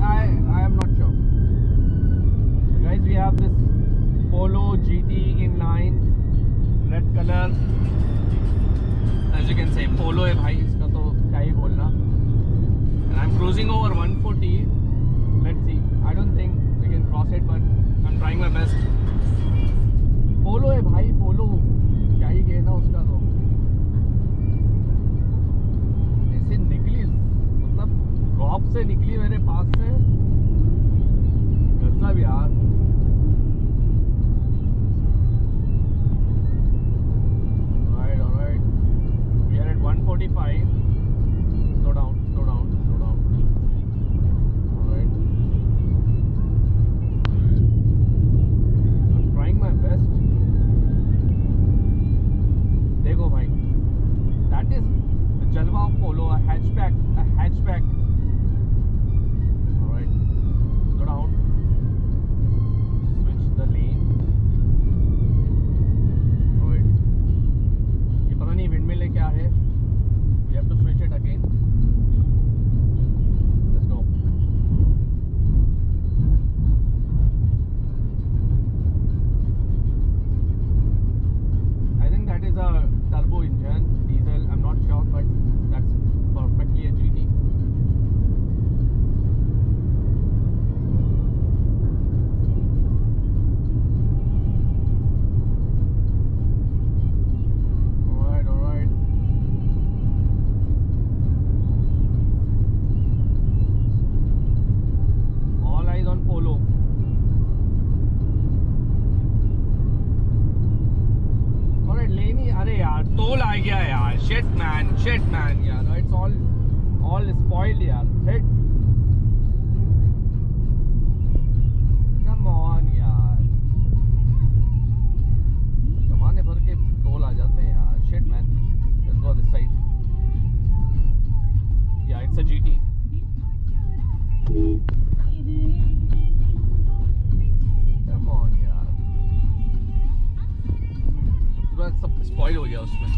am not sure. Guys, we have this Polo GT inline, red color. As you can say, Polo है भाई, इसका तो क्या ही बोलना. And I'm cruising over 140. Let's see. I don't think we can cross it, but I'm trying my best. Polo है भाई, Polo. क्या ही कहना उसका तो. ऐसे निकली, मतलब ड्रॉप से निकली मेरे पास से. गजब यार. Alright. We are at 145. Slow down. Alright. I'm trying my best. देखो भाई, that is the jalwa of Polo, a hatchback. Alright, slow down. Switch the lane. Alright. ये पता नहीं विंडमिल है क्या है. We have to switch it again. Let's go. I think that is a turbo engine, diesel. I'm not sure, but that's perfectly a GT. Alright. All eyes on Polo. Alright, लेनी. अरे यार, toll आ गया यार. Shit man यार. It's all spoiled यार. Hit. Come on यार. जमाने भर के टोल आ जाते हैं यार. Shit man. Let's go this side. Yeah, it's a GT. Come on यार. पूरा सब स्पॉइल हो गया उसमें.